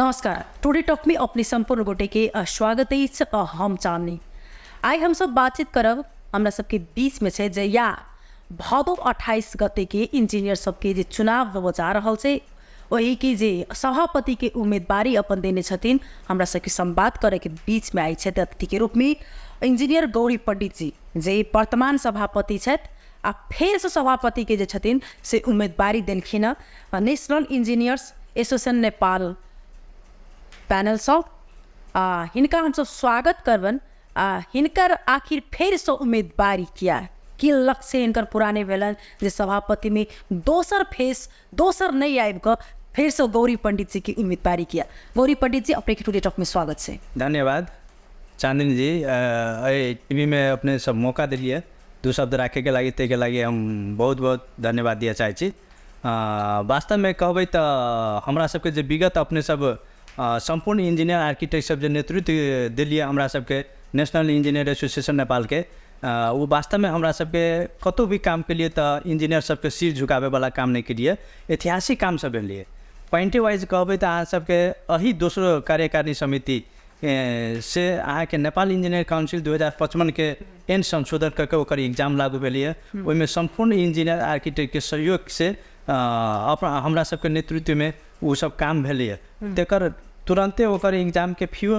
नमस्कार। Today talk में अपने संपूर्ण गोटे के स्वागत है। हम चांदनी आई हम सब बातचीत करब हमरा सबके बीच में से या भदौ 28 गते के इंजीनियर सबके जे चुनाव हो जा रहल छै वही के जे सभापति के उम्मीदवारी अपन देने छथिन हमरा सबके संवाद करे के बीच में आई छै अतिथि के रूप में इंजीनियर गौरी पंडित जी जे वर्तमान सभापति छथि आ फेर से सभापति के जे छथिन से उम्मीदवारी देलखिन national engineers association Nepal panel सब हिनका हम सब स्वागत करबन। हिनकर आखिर फेर से उम्मीदवारी किया कि लक्ष्य हिनकर पुराने भेलन जे सभापति में दोसर नहीं आबि कऽ फिर से गौरी पंडित जी की उम्मीदवारी किया। गौरी पंडित जी अपने के टुडे टॉक में स्वागत है। धन्यवाद चांदनी जी। टीवी में अपने सब मौका दिलिए दू शब्द राखे के लगी के लगी हम बहुत बहुत धन्यवाद दिया चाहे छी। वास्तव में कहबै तो हमरा सबके जे विगत अपने सब संपूर्ण इंजीनियर आर्किटेक्ट सब जो नेतृत्व दिलिए हमरा सबके नेशनल इंजीनियर एसोसिएशन नेपाल के वो वास्तव में हमरा सबके कतौ भी काम के लिए तो इंजीनियर सबके सिर झुकावे वाला काम नहीं के लिए ऐतिहासिक काम सब लिए पॉइंटे वाइज कहबै तो अहाँ सबके अही दोसरो कार्यकारिणी समिति से अहाँ के नेपाल इंजीनियर काउंसिल 2055 के एन संशोधन करके ओकर एग्जाम लागू भेलिए। ओहिमे संपूर्ण इंजीनियर आर्किटेक्ट के सहयोग से हमरा सबके नेतृत्व में वो सब काम भेलिए। तेकर तुरंते ओकर एग्जाम के फीओ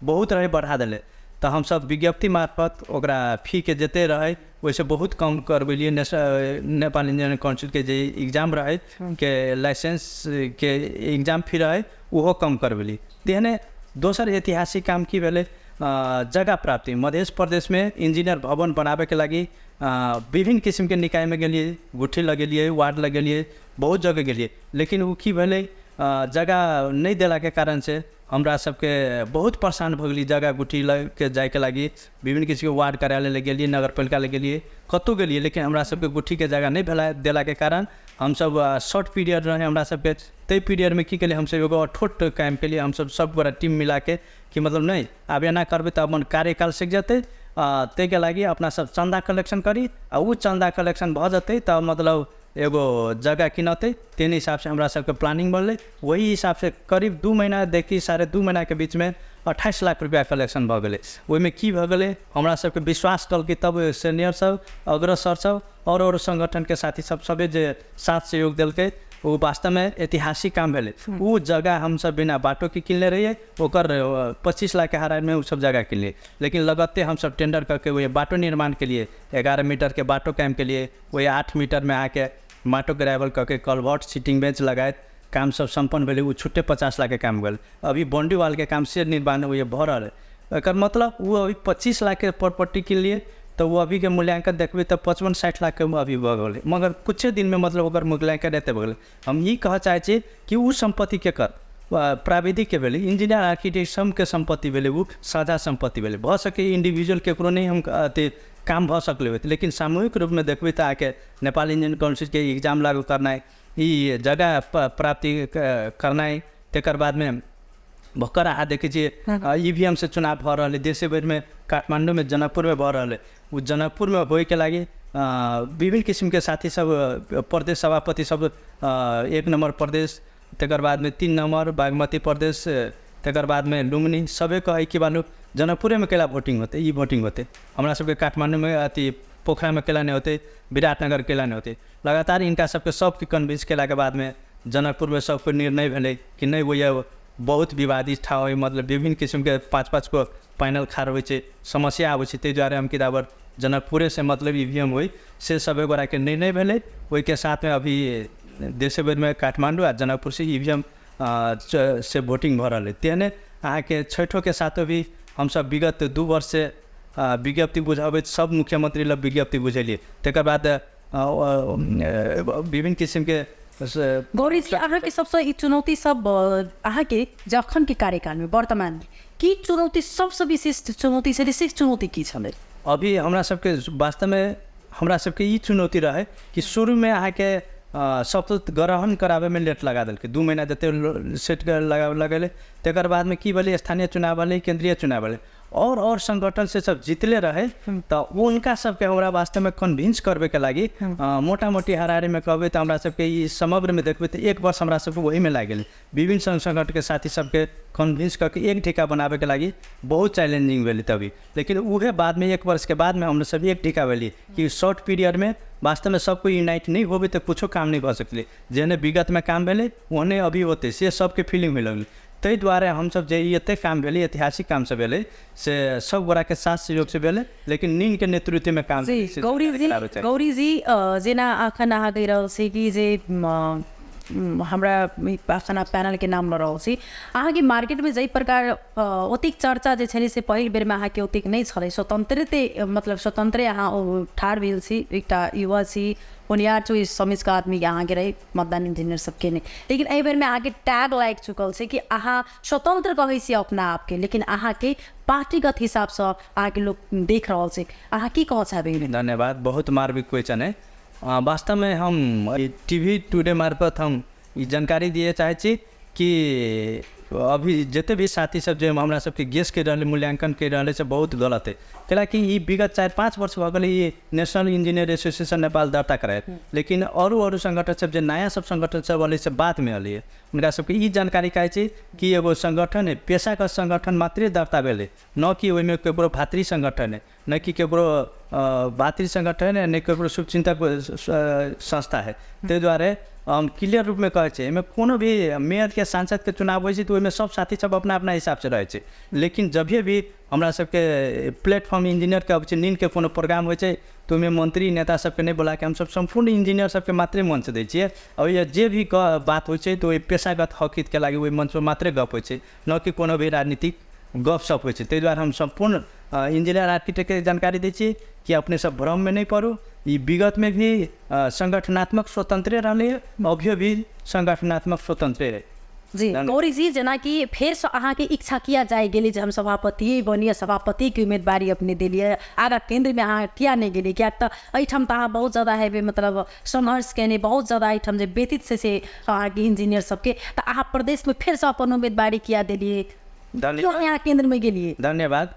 बहुत रहे बढ़ा दिले तो हम सब विज्ञप्ति मार्फत ओकरा फी के जते रहे वैसे बहुत कम करबेलिए। नेपाल इंजीनियरिंग काउंसिल के जे एग्जाम रहे के लाइसेंस के एग्जाम फी रहे वो कम करबेली। तेहने दोसर ऐतिहासिक काम की भेले जगह प्राप्ति मध्य प्रदेश में इंजीनियर भवन बनावे के लगी विभिन्न किस्म के निकाय में गेलिए, गुठी लगेलिए, वार्ड लगेलिए, बहुत जगह गेलिए, लेकिन वो की भेले जगह नहीं दिला के कारण से हमरा सबके बहुत परेशान भ गेली। जगह गुठी के जाए के लगी विभिन्न किस्म के वार्ड कार्यालय ले गेलिए, नगर पालिका ले गेलिए, कतौ गेलिए, लेकिन हमरा सबके गुठी के जगह नहीं भेला दिला के कारण हम सब शॉर्ट पीरियड रहे हमरा सबके ते पीरियड में की के लिए हम सब एगो अठोट काम के लिए हम सब पूरा टीम मिला के कि मतलब नहीं अब एना करबे तो अपन कार्यकाल सीख जते ते के लगी अपना सब चंदा कलेक्शन करी आ वो चंदा कलेक्शन भ जते तब मतलब एगो जगह किनते तेन हिसाब से हमरा सबके प्लानिंग बनले। वही हिसाब से करीब 2 महीना देखी 2.5 महीना के बीच में 28 लाख रुपया कलेक्शन भ गेले। ओहिमे की भ गेले हमरा सबके विश्वास कल कि तब सीनियर सब अग्रसर सब और संगठन के साथी सब सबे जे साथ सहयोग दिलके वो वास्तव में ऐतिहासिक काम भेले। वो जगह हम सब बिना बाटो के किनले रहिए ओकर 25 लाख के हारार में वो सब जगह किनले, लेकिन लगते हम सब टेंडर करके वही बाटो निर्माण के लिए 11 मीटर के बाटो काम के लिए वही 8 मीटर में आके माटो ग्रेवल करके कलवर्ट सीटिंग बेंच लगाए काम सब संपन्न भेले। वो छुट्टे 50 लाख के काम गल। अभी बाउंड्री वाल के काम से निर्माण हुए भ रहा है। एक मतलब वो अभी 25 लाख के प्रॉपर्टी के लिए तो वो अभी के मूल्यांकन देखबे तो 55-60 लाख के अभी भ गए, मगर कुछ दिन में मतलब ओकर मूल्यांकन रहते भ गए। हम ये कह चाहे छी कि वो संपत्ति के कर प्राविधिक के भेले इंजीनियर आर्किटेक्ट सब के संपत्ति भेले वो साझा संपत्ति भेले। भ सके इंडिविजुअल केकरो नहीं हम काम भ सकले होते, लेकिन सामूहिक रूप में देखबे तो आके नेपाल इंजीनियरिंग काउंसिल के एग्जाम लागू करना ये जगह प्राप्ति करना तेकर बाद में भक्कर आ देखे ईवीएम से चुनाव भ रहा है देशे भर में काठमांडू में जनकपुर में भ रहा है। वो जनकपुर में होए के लगी विभिन्न किस्म के साथी सब प्रदेश सभापति सब 1 नंबर प्रदेश तेकर बाद में 3 नंबर बागमती प्रदेश तेकर बाद में लुम्बिनी सबे कहे कि बालू जनकपुर में केला वोटिंग होते ये वोटिंग होते हमरा सबके काठमांडू में अति पोखरा में केला नहीं होते, विराटनगर केला नहीं होते। लगातार इनका सबके कन्विंस केला के बाद में जनकपुर में सबको निर्णय भेले कि नहीं वो बहुत विवादित ठाव है, मतलब विभिन्न किस्म के 5-5 को पैनल खार हो समस्या आवे ते द्वारा हम किताबर जनकपुरे से मतलब ईवीएम हुई से सब गोरा के निर्णय भेले। वही के साथ में अभी देशे भर में काठमांडू आ जनकपुर से ईवीएम से वोटिंग भ रहा है। तेने अहाँ के छठो के साथ भी हम सब विगत 2 वर्ष से विज्ञप्ति बुझाबे सब मुख्यमंत्री लग विज्ञप्ति बुझेलिए। तेकर बाद विभिन्न किस्म के गौरी जी अहाँ के सबसे चुनौती सब अहाँ के जखन के कार्यकाल में वर्तमान में की चुनौती सबसे विशिष्ट चुनौती से विशिष्ट चुनौती की छले? अभी हमरा सबके वास्तव में हमरा सबके ये चुनौती रहे कि शुरू में अहाँ के सब तो ग्रहण करावे में लेट लगा दिल 2 महीना देते सेट लगेले। तेकर बाद में की भेले स्थानीय चुनाव वाले केंद्रीय चुनाव वाले और संगठन से सब जीतले रहे तो उनका सबके हमरा वास्तव में कन्विंस करबे के लागी मोटा मोटी हाराहारी में कहबे तो हमरा सबके ई समग्र में देखबे तो 1 वर्ष हमरा सबके वही में लाग गेल विभिन्न संघ संगठन के साथी सबके कन्विंस करके एक ठेका बनाबे के लागी बहुत चैलेंजिंग भेली तभी, लेकिन उहे बाद में 1 वर्ष के बाद में हम सब एक ठेका भेली कि शॉर्ट पीरियड में वास्तव में सबको यूनाइट नहीं होबे तो कुछो काम नहीं भऽ सकले, जेने विगत में काम भेले ओहने अभी होते से सबके फीलिंग में लगल। ताहि दुआरे हमसब जे एते काम भेले ऐतिहासिक काम सब भेले से सब गोरा के साथ सहयोग से भेले, लेकिन नीन के नेतृत्व में काम गौरी जी जेना अखन अहाँ कहि रहल छी कि जे हमरा अखन पैनल के नाम ल रहल छी अहाँ के मार्केट में जै प्रकार ओतिक चर्चा जे छलै से पहिल बेर में अहाँ के ओतिक नहीं छलै, स्वतंत्रे अहाँ ठाढ़ भेल छी, एकटा युवा छी बुनियाद चो समिज का आदमी अहाँ के रही मतदान इंजीनियर सबके नहीं, लेकिन एहि बेर में अहाँ के टैग लाग चुकल छै कि अहाँ स्वतंत्र कहै छी अपना आप के, लेकिन अहाँ के पार्टीगत हिसाब से अहाँ के लोग देख रहल छै, अहाँ की कह चाहबे? धन्यवाद, बहुत मार्मिक क्वेश्चन है। वास्तव में हम टीवी टुडे मार्फत हम ये जानकारी दिए चाहे छी कि अभी जिते भी साथी सब जो हमरा सबके गेस के रहे मूल्यांकन के रहे से बहुत गलत है, कैलाकि ये विगत 4-5 वर्ष भऽ गेलै ये नेशनल इंजीनियर एसोसिएशन नेपाल दर्ता कराए, लेकिन और संगठन सब जो नया सब संगठन सब अलै से बाद में अलै उनका सबके ई जानकारी कहै छै कि एगो संगठन है पेशागत संगठन मात्रे दर्ता भेलै, न कि ओहिमे केकरो भातृ संगठन है, न कि केकरो भातृ संगठन है, न केकरो शुभचिंतक संस्था है। ताहि दुआरे हम क्लियर रूप में कहै छै एहिमे कोनो भी मेयर के सांसद के चुनाव होइ छै तो ओहिमे सब साथी सब अपना अपना हिसाब से रहै छै, लेकिन जभिए भी हमरा सबके प्लेटफॉर्म इंजीनियर के अब नीन के कोनो प्रोग्राम होइ छै तो ओहिमे मंत्री नेता सबके नहीं बोला के हम सब संपूर्ण इंजीनियर सबके मात्रे मंच दै छियै, और ये जे भी बात होइ छै तो ओहि पेशागत हक हित के लागि ओहि मंच पर मात्रे गप होइ छै, न कि कोनो भी राजनीतिक गपशप होइ छै। ताहि दुआरे हम संपूर्ण इंजीनियर आर्किटेक्ट के जानकारी दै छियै कि अपने सब भ्रम में नहीं पड़ो, ये विगत में भी संगठनात्मक स्वतंत्र रहे, अभियो भी संगठनात्मक स्वतंत्र है। जी गौरी जी, जेना कि फिर से अहाँ के इच्छा किया जाए गेली जे हम सभापति बनिए, सभापति के उम्मीदवारी अपने दिलिए, आगा केंद्र में अहाँ किया नहीं गेली? क्या तो एहिठाम तो अहाँ बहुत ज़्यादा है मतलब संघर्ष केने, बहुत ज़्यादा एहिठाम जे व्यतीत से अहाँ के इंजीनियर सबके, तो अहाँ प्रदेश में फिर से अपन उम्मीदवारी किया दिलिए, क्यों यहाँ केंद्र में गेलिए? धन्यवाद।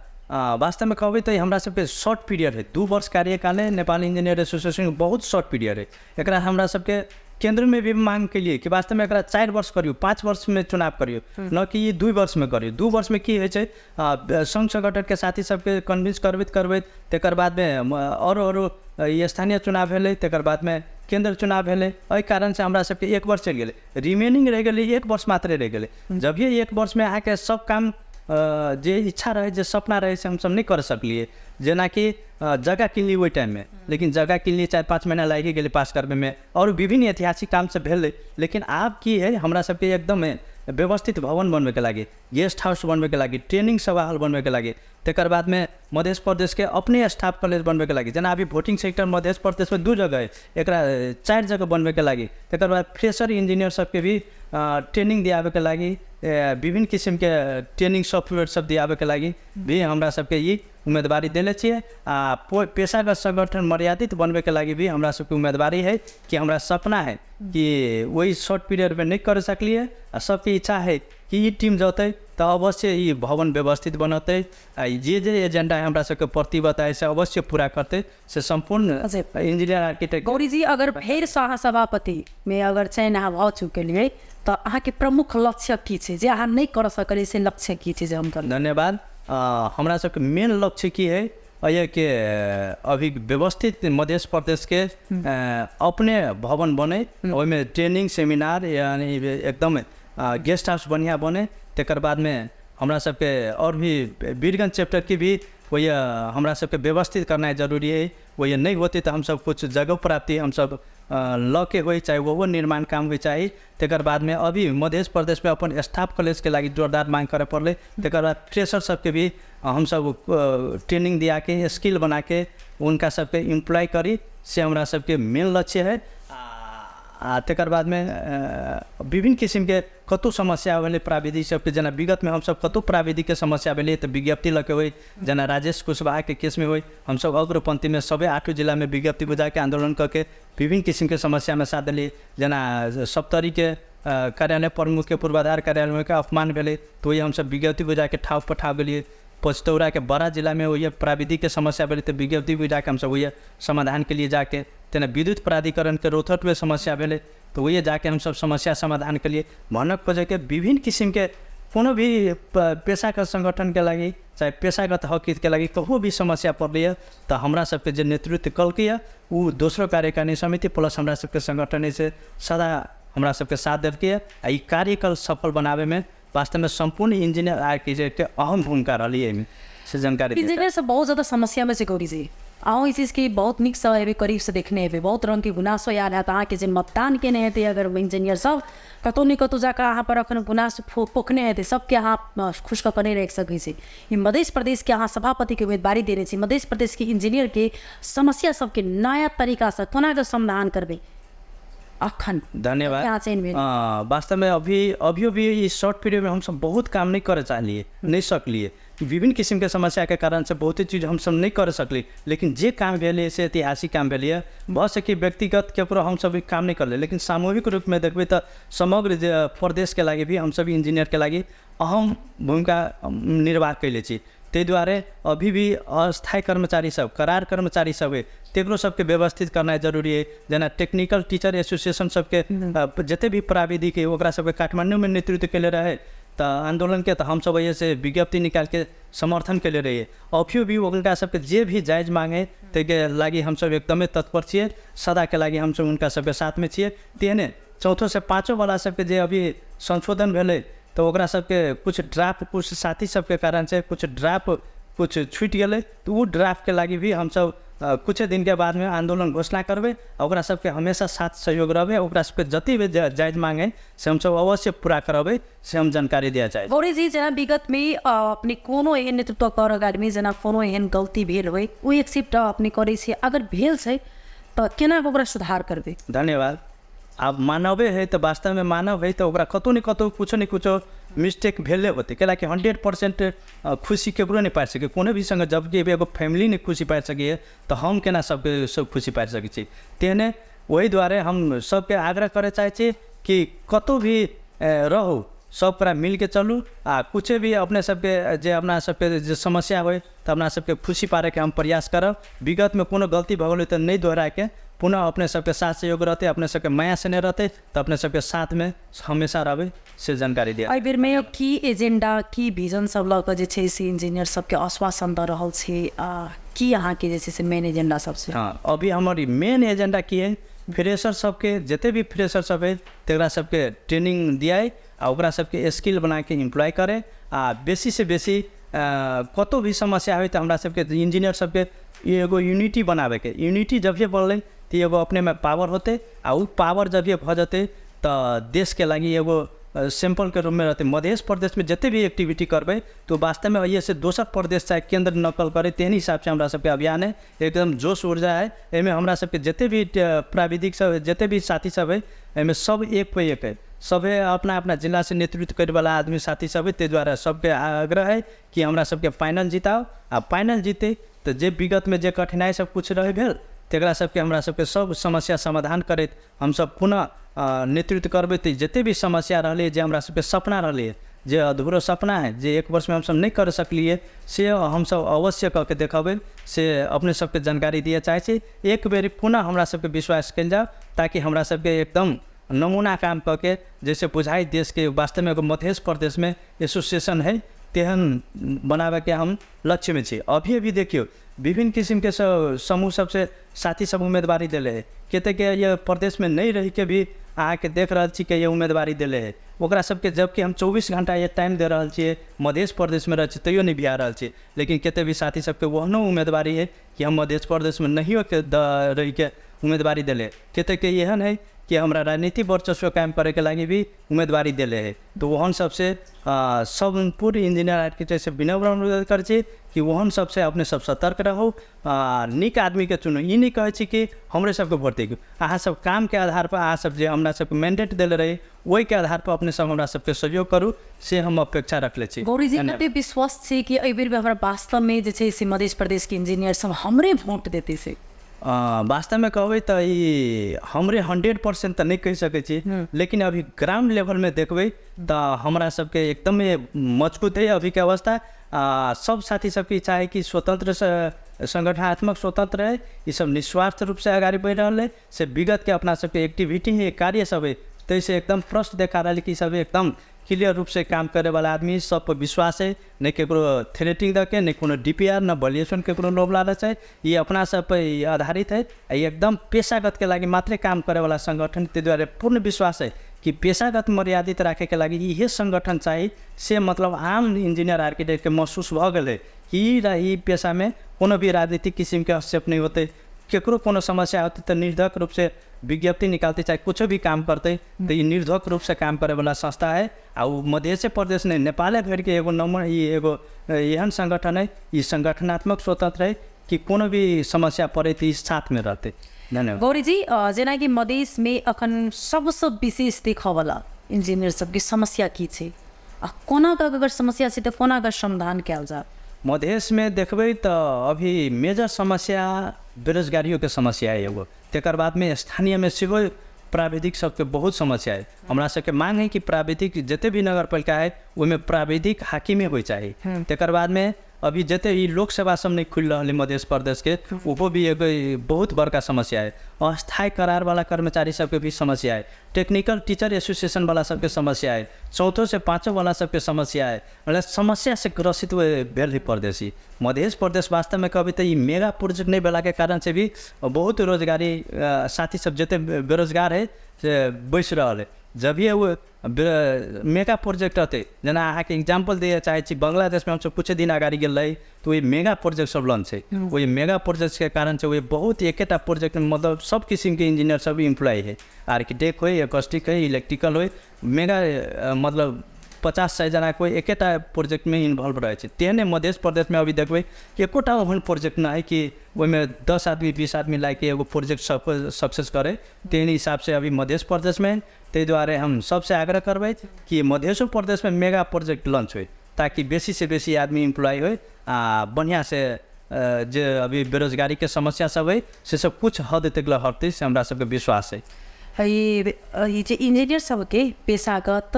वास्तव में कहबै तो हमरा सबके शॉर्ट पीरियड है, 2 वर्ष कार्यकाल है नेपाल इंजीनियर एसोसिएशन बहुत शॉर्ट पीरियड है, एकरा हमरा सबके केंद्र में भी मांग के लिए कि वास्तव में एकरा 4 वर्ष करियो, 5 वर्ष में चुनाव करियो, न कि ये 2 वर्ष में करियो। 2 वर्ष में की होइ छै संघ संगठन के साथी सबके कन्विंस करबैत तकर बाद में और ये स्थानीय चुनाव भेलै, तकर बाद में केंद्र चुनाव भेलै, एहि कारण से हमरा सबके 1 वर्ष चलि गेलै, रिमेनिंग रह गेलै 1 वर्ष मात्रे रह गेलै। जब ये 1 वर्ष में अहाँके सब काम जे इच्छा रहे जे सपना रहे से हम सब नहीं कर सकलिए, जेना कि जगह किनली ओहि टाइम में, लेकिन जगह किनली 4-5 महीना लागि गेलै पास करबे में, और विभिन्न ऐतिहासिक काम सब भेलै, लेकिन आब की है हमरा सबके एकदम व्यवस्थित भवन बनबे के लागी, गेस्ट हाउस बनबे के लागी, ट्रेनिंग सभा हॉल बनबे के लागी, तकर बाद में मध्य प्रदेश के अपने स्टाफ कॉलेज बनबे के लागी, जेना अभी वोटिंग सेक्टर मध्य प्रदेश में 2 जगह है, एकरा 4 जगह बनबे के लागी, तकर बाद फ्रेशर इंजीनियर सबके भी ट्रेनिंग दियाबे के लागी, विभिन्न किस्म के ट्रेनिंग सॉफ्टवेयर सब दियाबे के लागी भी हमरा सबके ई उम्मीदवारी देले छियै। पेशागत संगठन मर्यादित बनबे के लागी भी हमरा सबके उम्मीदवारी है कि हमरा सपना है कि वही शॉर्ट पीरियड में नहीं कर सकलिए, सबके इच्छा है कि ये टीम जते तो अवश्य ये भवन व्यवस्थित बनते, जे एजेंडा है हमरा सबके प्रतिबद्धता है से अवश्य पूरा करते से संपूर्ण इंजीनियर आर्किटेक्ट। गौरी जी, अगर फिर सभापति में अगर चयन अहाँ भऽ चुकलिए तो अहाँ के प्रमुख लक्ष्य की छै जे अहाँ नहीं कर सकलिए, से लक्ष्य की छै जे हम कर? धन्यवाद। हमरा सबके मेन लक्ष्य की है ये कि अभी व्यवस्थित मध्य प्रदेश के अपने भवन बने, ओहिमे ट्रेनिंग सेमिनार यानी एकदम गेस्ट हाउस बढ़िया बने, तकर बाद में हमरा सबके और भी वीरगंज चैप्टर की भी वही हमरा सबके व्यवस्थित करना जरूरी है, वही नहीं होती तो हम सब कुछ जगह प्राप्ति हम सब ल के हो चाहे वो निर्माण काम हो चाहे, तकर बाद में अभी मध्य प्रदेश में अपन स्टाफ कॉलेज के लागी जोरदार मांग करे पड़े, तकर बाद फ्रेशर सबके भी हम सब ट्रेनिंग दिया के स्किल बना के उनका सबके एम्प्लॉय करी से हमरा सबके मेन लक्ष्य है। तकर बाद में विभिन्न किस्म के कतौ समस्या भेलै प्राविधिक सबके, जना विगत में हम सब कतौ प्राविधिक के समस्या भेलै तो विज्ञप्ति लके हो, जना राजेश कुशवाहा के केस में हो, हम सब अग्रपंक्ति में सबै 8 जिला में विज्ञप्ति बुझा के आंदोलन करके विभिन्न किस्म के समस्या में साथ दिली, जना सप्तरी के कार्यालय प्रमुख के पूर्वाधार कार्यालय के अपमान भेलै तो वही हम सब विज्ञप्ति बुझा के ठाव पठाव गेलिए, पचतौरा के बड़ा जिला में वही प्राविधिक के समस्या भेले तो विज्ञप्ति भी जाके हमसब वही समाधान के लिए जाके तेना विद्युत प्राधिकरण के रोहतक में समस्या भेले तो वही जाके हम सब समस्या समाधान के लिए भनक खोजे के विभिन्न किस्म के कोनो भी पेशागत संगठन के लगी चाहे पेशागत हक हित के लगी कहूँ भी समस्या पड़लिए तो हमरा सबके जो नेतृत्व कल वो दोसरो कार्यकारिणी समिति प्लस हमरा सबके संगठन से सदा हमरा सबके साथ देलकै आ ई कार्यकल सफल बनावे में वास्तव में संपूर्ण इंजीनियर आर्किटेक्ट के अहम भूमिका रही है से जानकारी इंजीनियर से बहुत ज़्यादा समस्या में से गौरी जी आओ इस चीज़ की बहुत निक से अभी करीब से देखने हैं बहुत रंग के गुनासो याद है अहाँ के जिन मतदान के नहीं थे अगर इंजीनियर सब कतौ नहीं कतौ जाकर अहाँ पर अखन गुनास पोखने हैं सबके अहाँ खुश कऽ नहीं रख सकै छी ई मध्य प्रदेश के अहाँ सभापति के उम्मीदवारी देने छी मध्य प्रदेश के इंजीनियर के समस्या सबके नया तरीका से कोना के समाधान करबे अखन धन्यवाद। वास्तव में अभी भी इस शॉर्ट पीरियड में हम सब बहुत काम नहीं कर चाहलिए नहीं सकलिए विभिन्न किस्म के समस्या के कारण से बहुत चीज़ हम सब नहीं कर सकली लेकिन जे काम भेले से ऐतिहासिक काम भेलिए बहुत से कि व्यक्तिगत के ऊपर हम सब काम नहीं करले लेकिन सामूहिक रूप में देखबे तो समग्र प्रदेश के लगे भी हम सब इंजीनियर के लगे अहम भूमिका निर्वाह कैले छी ताहि दुआरे अभी भी अस्थायी कर्मचारी सब करार कर्मचारी सब है तेकरो सबके व्यवस्थित करना जरूरी है जना टेक्निकल टीचर एसोसिएशन सबके जते भी प्राविधिक है ओकरा सबके काठमांडू में नेतृत्व कैले रहे तो आंदोलन के तो हम सब वजह से विज्ञप्ति निकाल के समर्थन कैले रहिए अभियो भी उनका सबके जे भी जायज मांगे ताके लागी हम सब एकदमै तत्पर छिए सदा के लागी हम सब उनका सबके साथ में छिए तेहने चौथो से पाँचों वाला सबके जे अभी संशोधन भेले तो ओकरा सबके कुछ ड्राफ्ट कुछ साथी सबके कारण से कुछ ड्राफ्ट कुछ छूट गए तो वो ड्राफ्ट के लागी भी हम सब कुछ दिन के बाद में आंदोलन घोषणा करबे ओकरा सबके हमेशा साथ सहयोग रहबे ओकरा सबके जति भी जायज मांगे से हम सब अवश्य पूरा करबे से हम जानकारी दिया चाहे गौरी जी जना विगत में अपने कोनो एहन नेतृत्व कर अगाडि जना कोनो एहन गलती भेल होय ओ एक्सेप्ट अपने करै छी अगर भेल छै तो केना ओकरा सुधार करबे। धन्यवाद। अब मानवे है तो वास्तव में मानव है तो ओकरा कतौ न कतौ कुछ न कुछ मिस्टेक भेले होते कैलाकि 100% खुशी केकरो नहीं पाबि सके कोनो भी संग जबकि एगो फैमिली नहीं खुशी पाबि सके तो हम केना सबके सब खुशी पाबि सकै छी तेहने वही दुआरे हम सबके आग्रह करे चाहे छी कि कतौ भी रहू सब पूरा मिल के चलू आ कुछ भी अपने सबके जे अपना सबके जे समस्या हो तो अपना सबके खुशी पारे के हम प्रयास करब विगत में कोनो गलती भऽ गेलै तो नहीं दोहरा के पुनः अपने सबके साथ सहयोग रहते अपने सबके माया से नहीं रहते तो अपने सबके साथ में हमेशा रहबे से जानकारी दिया। एहि बेर में की एजेंडा की विजन सब लऽ कऽ जे छै से इंजीनियर सबके आश्वासन दऽ रहल छै की अहाँ के जे छै से मेन एजेंडा सब छै। हाँ अभी हमारी मेन एजेंडा की है फ्रेशर सबके जते भी फ्रेशर सब है तेकरा सबके ट्रेनिंग दियाए आ ओकरा सबके स्किल बना के एम्प्लॉय करे आ बेसी से बेसी कतौ भी समस्या हो तो हमरा सबके इंजीनियर सबके एगो यूनिटी बनावे के यूनिटी जब ये बढ़ले तो एगो अपने में पावर होते आ उ पावर जब ये भ जाते तो देश के लगी एगो सैंपल के रूप में रहते मध्य प्रदेश में जते भी एक्टिविटी करबे तो वास्तव में ये से दोसर प्रदेश चाहे केंद्र नकल करे तेहन हिसाब से हमरा सबके अभियान है एकदम जोश ऊर्जा है एमे हमरा सबके जते भी प्राविधिक सब जते भी साथी सब है एमे सब एक पे एक है सभे अपना अपना जिला से नेतृत्व करे वाला आदमी साथी सब है ते द्वारा सबके आग्रह है कि हमरा सबके फाइनल जिताओ आ फाइनल जीते तो जे विगत में जे कठिनाई सब कुछ रहे भेल तेकरा सबके हमरा सबके सब समस्या समाधान करैत हम सब पुनः नेतृत्व करबे तो जते भी समस्या रहे जे हमरा सबके सपना रहे जे अधूरो सपना है जे एक वर्ष में हम सब नहीं कर सकलिए से हम सब अवश्य करके देखेबे से अपने सबके जानकारी दिए चाहे छी एक बेर पुनः हमरा सबके विश्वास कल जाओ ताकि हमरा सबके एकदम नमूना काम करके जैसे बुझाई देश के वास्तव में एगो मध्य प्रदेश में एसोसिएशन है तेहन बनावे के हम लक्ष्य में छी। अभी देखियो विभिन्न किस्म के समूह सबसे साथी सब उम्मीदवारी दिले है कते के ये प्रदेश में नहीं रही के भी आके देख रहा छी के ये उम्मीदवारी दिले है ओकरा सबके जबकि हम 24 घंटा ये टाइम दे रहा छे मध्य प्रदेश में रहे तैयो नहीं भी आ रहा छे लेकिन कते भी साथी सबके वहनो उम्मीदवारी है कि हम मध्य प्रदेश में नहीं रही के उम्मीदवारी दिले कते के एहन है कि हमरा राजनीतिक वर्चस्व कायम करे के लागी भी उम्मीदवारी दिले है तो वहन सबसे सब पूरे इंजीनियर आर्किटेक्ट से विनम्र अनुरोध कर कि वहन सबसे अपने सब सतर्क रहो निक आदमी के चुनो ई नहीं कहे कि हमरे सबके वोट दियो अहाँ सब काम के आधार पर अहाँ सब जे हमरा सबके मैंडेट दिले रहे वही के आधार पर अपने सब हमरा सबके सहयोग करू से हम अपेक्षा रखले छी। गौरी जी कते विश्वास छै कि एहि बेर हमरा वास्तव में जे छै से मध्य प्रदेश के इंजीनियर सब हमरे वोट देते से वास्तव में कहबै तो ये हमरे 100% तो नहीं कह सकै छी लेकिन अभी ग्राउंड लेवल में देखबै तो हमरा सबके एकदम मजबूत है अभी के अवस्था सब साथी सबके इच्छा है कि स्वतंत्र संगठनात्मक स्वतंत्र है, ये सब निस्वार्थ रूप से आगे बढ़ रहा है। से विगत के अपना सबके एक्टिविटी है, कार्य सब है, तो इसे एकदम प्रश्न देखा रहा है कि सब एकदम क्लियर रूप से काम करे वाला आदमी, सब पर विश्वास है, नहीं केकरो थ्रेटिंग दे के, नहीं कोनो DPR न वैल्यूएशन केकरो लोभ लालच है। ये अपना सब पर आधारित है, ये एकदम पेशागत के लागी मात्रे काम करे वाला संगठन के द्वारा पूर्ण विश्वास है कि पेशागत मर्यादित रखे के लागी ये संगठन चाहिए। से मतलब आम इंजीनियर आर्किटेक्ट के महसूस भ गए कि ई पेशा में कोनो भी राजनीतिक किस्म के हस्तक्षेप नहीं होते, केकरो कोनो समस्या होती तो निर्धक रूप से विज्ञप्ति निकालते, चाहे कुछ भी काम करते, तो ये निर्धक रूप से काम करे वाला संस्था है। आ मध्य प्रदेश ने नेपाल भर के एगो नंबर, ये एगो एहन संगठन है, ये संगठनात्मक स्वतंत्र है कि कोनो भी समस्या पड़े तो इस साथ में रहते। धन्यवाद। गौरी जी, जेना कि मधेश में अखन सबसे विशेष देखवाला इंजीनियर सबकी समस्या की छे, कोना का अगर समस्या से तो कोना का समाधान कैल जा? मधेश में देखबे तो अभी मेजर समस्या बेरोजगारियों के समस्या है एगो, तेकर बाद में स्थानीय में सेहो प्राविधिक सबके बहुत समस्या है। हमरा सबके मांग है कि प्राविधिक जते भी नगर पालिका है उनमें प्राविधिक हाकिमे हो चाहिए। तेकर बाद में अभी जते ही लोक सेवा सब नहीं खुल रहा है मध्य प्रदेश के, वो भी एगो बहुत बड़का समस्या है। अस्थायी करार वाला कर्मचारी सबके भी समस्या है, टेक्निकल टीचर एसोसिएशन वाला सबके समस्या है, चौथों से पाँचों वाला सबके समस्या है। मतलब समस्या से ग्रसित हुए भेल प्रदेशी मध्य प्रदेश वास्तव में कभी तो ये मेगा प्रोजेक्ट नहीं भेला के कारण से भी बहुत रोजगारी साथी सब जते बेरोजगार है से बैस रहा है। जब ये वो मेगा प्रोजेक्ट रहते, जना अहाँ के एग्जाम्पल दिए चाहे छी, बांग्लादेश में हम सब कुछ दिन अगाड़ी गेल रही तो ये मेगा प्रोजेक्ट सब लॉन्च है। वो ये मेगा प्रोजेक्ट के कारण से वो बहुत एकेटा प्रोजेक्ट में मतलब सब किस्म के इंजीनियर सब इम्प्लॉय है, आर्किटेक्ट हो, एकॉस्टिक है, इलेक्ट्रिकल हो, मेगा मतलब 50-100 जना कोई एकेटा प्रोजेक्ट में इन्वॉल्व रहे छे। तेहने मध्य प्रदेश में अभी देखबे एकोटा ओहन प्रोजेक्ट ना है कि में 10 आदमी 20 आदमी लाके एगो प्रोजेक्ट सक्सेस करे। तेहन हिसाब से अभी मध्य प्रदेश में ते द्वारे हम सबसे आग्रह करबे कि मध्य प्रदेश में मेगा प्रोजेक्ट लॉन्च हो ताकि बेसी से बेसी आदमी इम्प्लॉय हो, बढ़िया से जो अभी बेरोजगारी के समस्या सब है से सब कुछ हद तक हटते से हमरा सबके विश्वास है। ये जे इंजीनियर सबके पेशागत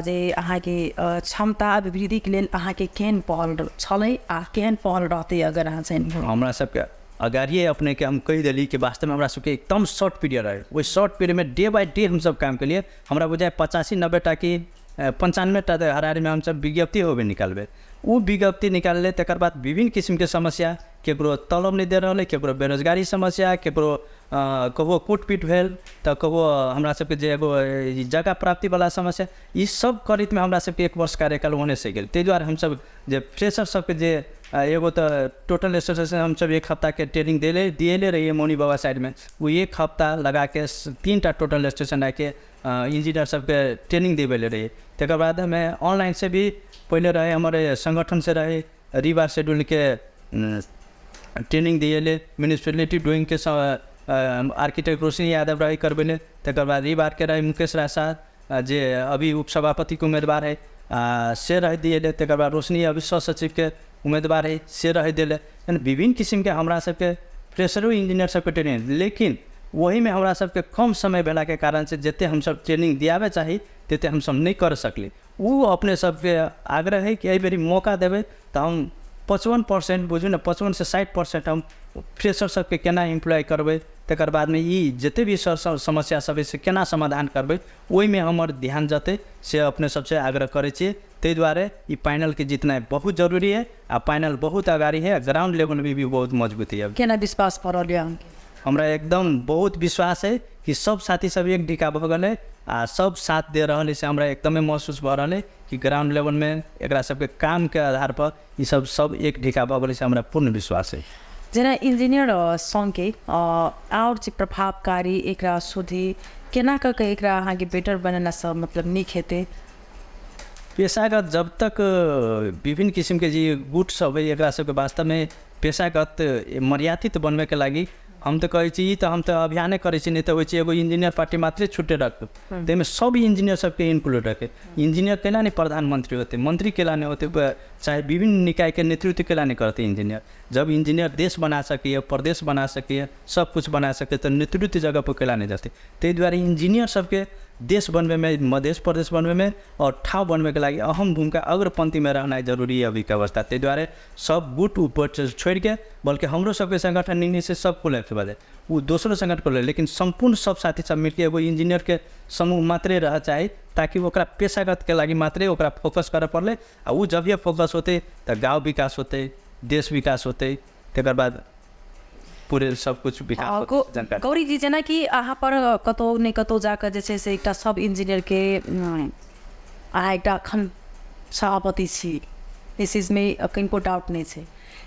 जे अहाँ के क्षमता अभिवृद्धि के लिए अहाँ के केहन पहल छलै आ केहन पहल रहते अगर अहाँ चाहिँ? हमरा सबके अगाड़िए अपने के हम कह दिली कि वास्तव में हमरा सबके एकदम शॉर्ट पीरियड है, वही शॉर्ट पीरियड में डे बाय डे हम सब काम के लिए हमरा बुझाए 85-90 टा की 95 टा हरारी में हम सब विज्ञप्ति होबे निकालबे। वो विज्ञप्ति निकालले तकर बाद विभिन्न किस्म के समस्या, केकरो तलब नहीं दे रहा, केकरो बेरोजगारी समस्या, केकरो कहो कूटपीट भेल, तो कहो हमरा सबके जे एगो जगह प्राप्ति वाला समस्या, ये सब करित में हमरा सबके 1 वर्ष कार्यकाल होने से गेल। ताहि दुआरे हम सब जे फ्रेशर सबके जे एगो तो टोटल एसोसिएशन हम सब 1 हफ्ता के ट्रेनिंग दिए रहिए मौनी बाबा साइड में, वो 1 हफ्ता लगा के 3 टा टोटल स्टेशन आके इंजीनियर सबके ट्रेनिंग देवे रहिए। तकर बाद हमें ऑनलाइन से भी पहले रहे, हमारे संगठन से रहे रिवार शेड्यूल के ट्रेनिंग दिए म्यूनिसिपलिटी ड्राइंग के आर्किटेक्ट रोशनी यादव रही करबेले। तकर बाद रिवार के रहे मुकेश राय साहब जे अभी उपसभापति के उम्मीदवार है से रह दिए। तकर बाद रोशनी अभी सह सचिव के उम्मीदवार है से रह दिले। यानी विभिन्न किस्म के हमरा सबके फ्रेशरो इंजीनियर सबके ट्रेनिंग, लेकिन वही में हमरा सबके कम समय भेला के कारण से जते हम सब ट्रेनिंग दियावे चाहिए तेते हम सब नहीं कर सकली। वो अपने सबके आग्रह है कि एहि बेरी मौका देवे तो हम 55% बुझू ना 55 से 60% हम फ्रेशर सबके केना एम्प्लॉय करबै, तकर बाद में ये जते भी समस्या सब से केना समाधान करबै ओहि में हमर ध्यान जते से अपने सबसे आग्रह करे छियै। ताहि दुआरे ये पैनल के जितना बहुत जरूरी है, आ पैनल बहुत अगाड़ी है, ग्राउंड लेवल में भी बहुत मजबूती है। केना विश्वास पड़ल है? हमरा एकदम बहुत विश्वास है कि सब साथी सब एक ढिका भ गए आ सब साथ दे रहा है, से हमरा एकदमै महसूस भ रहा है कि ग्राउंड लेवल में एकरा सबके काम के आधार पर ये सब एक ढिका भ गए से हमरा पूर्ण विश्वास है। जेना इंजीनियर संघ के और जे प्रभावकारी एकरा सुधी केना क के एकरा अहाँ के बेटर बनना सब मतलब निक हेते? पेशागत जब तक विभिन्न किस्म के जे गुट सब है एकरा सबके वास्तव में पेशागत मर्यादित बनबे के लागि हम तो कहै छी तो हम तो अभियाने करै छी, नहीं तो होय एगो इंजीनियर पार्टी मात्रे छुट्टे रख में सब इंजीनियर सबके इंक्लूड रखे। इंजीनियर केला नहीं प्रधानमंत्री होते, मंत्री केला नहीं होते, चाहे विभिन्न निकाय के नेतृत्व केला नहीं करते इंजीनियर। जब इंजीनियर देश बना सकिए, प्रदेश बना सकिए, सब कुछ बना सके तो नेतृत्व जगह पर केला नहीं जाते। ताहि दुआरे इंजीनियर सबके देश बनवे में, मध्य प्रदेश बनवे में और ठाव बनवे के लागि अहम भूमिका अग्रपंक्ति में रहना जरूरी है अभी के अवस्था। ते द्वारे सब गुट ऊपर छोड़ के बल्कि हमरो सबके संगठन नहीं से सब को लेके बजे वो दूसरो संगठन को ले, लेकिन संपूर्ण सब साथी सब मिलके एगो इंजीनियर के समूह मात्रे रह चाहे ताकि ओकरा पेशागत के लागि मात्रे ओकरा फोकस करे पड़ले। आ वो जब ये फोकस होते तो गाँव विकास होते, देश विकास होते, तकर बाद पूरे सब कुछ विकास जानकारी। गौरी जी जेना कि अहाँ पर कतौ ने कतौ जाकर जे छै से एकटा सब इंजीनियर के अहाँ एकटा अखन सभापति छी, इस चीजमे किनको डाउट नहि छै,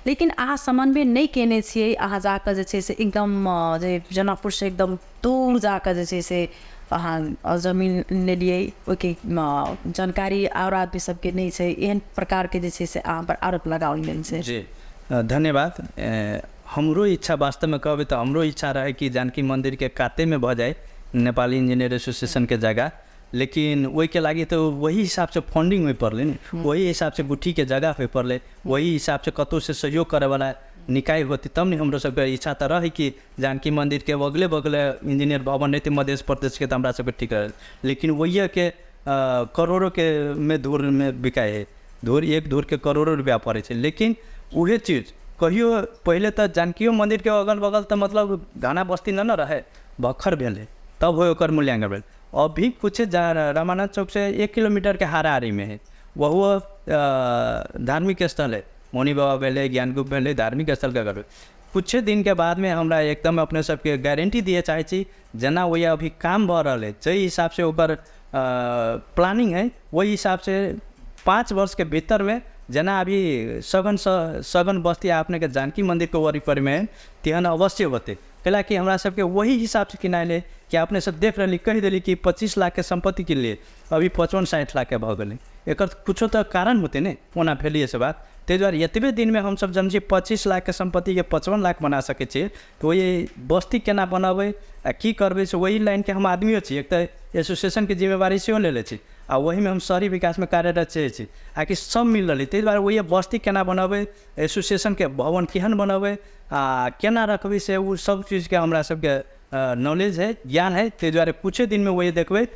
लेकिन अहाँ समन्वय नहीं केने छियै। अहाँ जाकर जे छै से एकदम जे जनकपुर से एकदम दूर जाकर जे छै से अहाँ जमीन लेलियै, ओके जानकारी और आदमी सबके नहीं छै, एहन प्रकार के जे छै से अहाँ पर आरोप लगाओल गेल छै। जी धन्यवाद। हमरो इच्छा वास्तव में कहबे तो हमरो इच्छा रहे कि जानकी मंदिर के काते में भ जाए नेपाली इंजीनियर एसोसिएशन के जगह, लेकिन वही के लागी तो वही हिसाब से फंडिंग में पड़ले न, वही हिसाब से गुट्ठी के जगह पे पड़ले, वही हिसाब से कतौ से सहयोग करे वाला निकाय होती तब नहीं। हमरो सबके इच्छा तो रहे कि जानकी मंदिर के बगले बगले इंजीनियर भवन रहते मध्य प्रदेश के, तो हमरा सबके ठीक रहे, लेकिन वही के करोड़ों के में धूर में बिकाए है, धूर एक धूर के करोड़ों रुपया पड़े है। लेकिन वही चीज़ कहियो पहले तो जानकियो मंदिर के अगल बगल तो मतलब घना बस्ती न रहे, बखर भेले तब हो ओकर मूल्यांकन भेल। अभी कुछ रामानंद चौक से 1 किलोमीटर के हाराहारी में है, वह धार्मिक स्थल है, मौनी बाबा भेले, ज्ञानगुप भेले, धार्मिक स्थल का कर। कुछ दिन के बाद में हमरा एकदम अपने सबके गारंटी दिए चाहे छी, जना वही अभी काम भ रहा है, जे हिसाब से ओकर प्लानिंग है, वही हिसाब से 5 वर्ष के भीतर में जना अभी सघन बस्ती आपने के जानकी मंदिर के वरीपरी में तेहन अवश्य होते। कैला कि हमरा सबके वही हिसाब से किनाइले कि आपने सब देख रही कह दिली कि 25 लाख के संपत्ति के लिए अभी 55-60 लाख के भ गए। एक कुछो तो कारण होते ने ओना भेलिए से बात। ते द्वारे एतबे दिन में हम सब जन 25 लाख के संपत्ति के 55 लाख बना सके छे, तो ये बस्ती केना बनाबे आ की करबे से वही लाइन के हम आदमी छी। एक तो एसोसिएशन के जिम्मेवारी से ले ले छी आ वही में हम शहरी विकास में कार्यरत छी, आकि सब मिल रही। ते द्वारे वही बस्ती केना बनाबे, एसोसिएशन के भवन केहन बनाबे आ केना रखबे से वो सब चीज़ के हमरा सबके नॉलेज है, ज्ञान है। ते द्वारे कुछ दिन में वही देखबे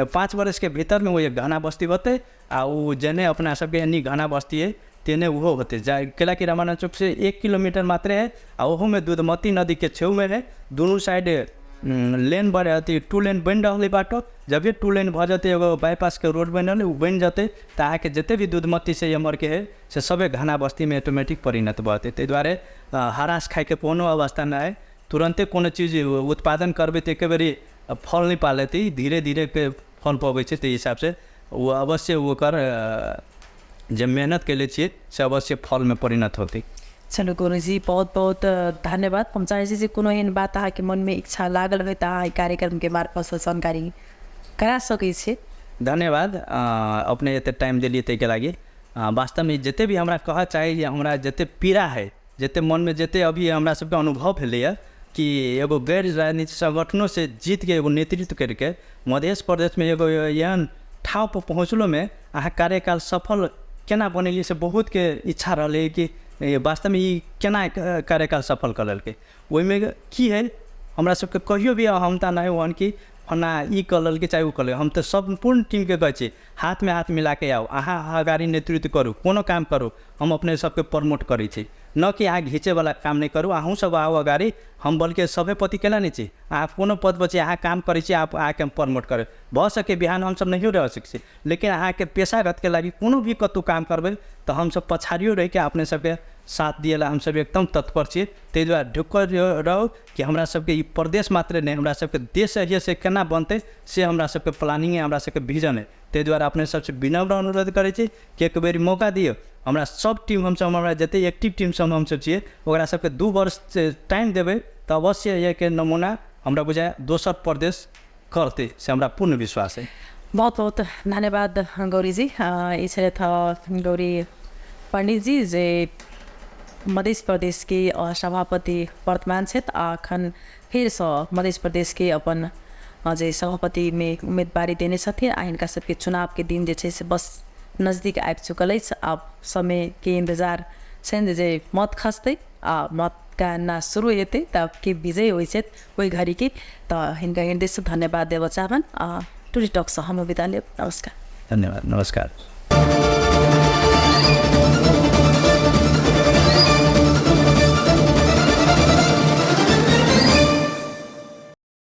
5 वर्ष के भीतर में वही घना बस्ती होते आ वो जने अपना सबके यानी घना बस्ती है तेने वो होते जा। कैला कि रामानंद चौक से 1 किलोमीटर मात्र है आ ओहो में दूधमती नदी के छेउ में है, दोनों साइड लेन बढ़ अथी 2 लेन बन रहा बाटो। जब ये 2 लेन भ जाते एगो बाईपास के रोड बन रहा बन जाते तो आके जिते भी दूधमती से एमर के है से सबे घना बस्ती में ऑटोमेटिक परिणत बढ़ते। ते द्वारे हरास खाए के कोनो अवस्था न है, तुरंते कोनो चीज़ उत्पादन करबे तो एक बेरी फल नहीं पा लेती, धीरे धीरे के फल पबै छै। ते हिसाब से वो अवश्य वो कर जब मेहनत के लिए छे से अवश्य फल में परिणत होती। चलो गुरु जी बहुत बहुत धन्यवाद। हम चाहे छी कोनो एहन बात अहाँ के मन में इच्छा लागल हो तो अहाँ कार्यक्रम के मार्फत से जानकारी करा सकै छी। धन्यवाद अपने एते टाइम दिलिए ते के लागि। वास्तव में जते भी हमरा कह चाहे हमरा जते पीड़ा है, जते मन में जते अभी हमरा सबके अनुभव भेलै कि एगो गैर राजनीतिक संगठनों से जीत के एगो नेतृत्व करके मध्य प्रदेश में एगो एहन ठाव पर पहुँचलो में अहाँ कार्यकाल सफल केना बनेलिए से बहुत के इच्छा रहे कि वास्तव में ये केना कार्यकाल सफल कर लल्के। वही में की है हमरा सबके कहियो भी अहमता नहीं हुआ कि फना ई कर लल्के चाहे वो कर ले। हम तो संपूर्ण टीम के कहै छी हाथ में हाथ मिला के आओ, अहाँ अगाड़ी नेतृत्व करू, कोनो काम करू, हम अपने सबके प्रमोट करै छी, न कि अहाँ घीचे वाला काम नहीं करू। अहूँ सब आओ अगाड़ी, हम बल्कि सभे पति केला नहीं छी, आप कोनो पद पर छी अहाँ काम करै छी, आप आके हम प्रमोट करे भ सके बिहान हम सब नहीं रह सकै, लेकिन अहाँ के पेशागत के लागि कोनो भी कतौ काम करबे तो हम सब पछाड़ियो रह के अपने सबके साथ दिएला हम सब एकदम तत्पर छी। ते द्वारे ढुक्कर रहो कि हमरा सबके ई प्रदेश मात्र नहीं, हमरा सबके देश से केना बनते से हमरा सबके प्लानिंग है, हमरा सबके विजन है। ते द्वारे अपने सबसे विनम्र अनुरोध करै छी कि एक बेर मौका दियो। हमरा सब टीम हम सब हमरा जते एक्टिव टीम सब हम सब छिए ओकरा सबके 2 वर्ष टाइम देबै तो अवश्य ये के नमूना हमरा बुझाय दोसर प्रदेश करते से हमरा पूर्ण विश्वास है। बहुत बहुत धन्यवाद गौरी जी। इसलिए था गौरी पंडित जी जे मध्य प्रदेश के सभापति वर्तमान क्षेत्र अखन फिर से मध्य प्रदेश के अपन जे सभापति में उम्मीदवारी देने छथिन आ हिनका सबके चुनाव के दिन जे छै से बस नजदीक आबि चुकल अछि। अब समय के इंतजार छनि जे मत खसतै आ मत गणना शुरू हेतै तब के विजय होइ छै ओहि घड़ी के तो हिनका हृदय से धन्यवाद देव चाहबन। टुडे टक से हम विदा लेब। नमस्कार। धन्यवाद। नमस्कार।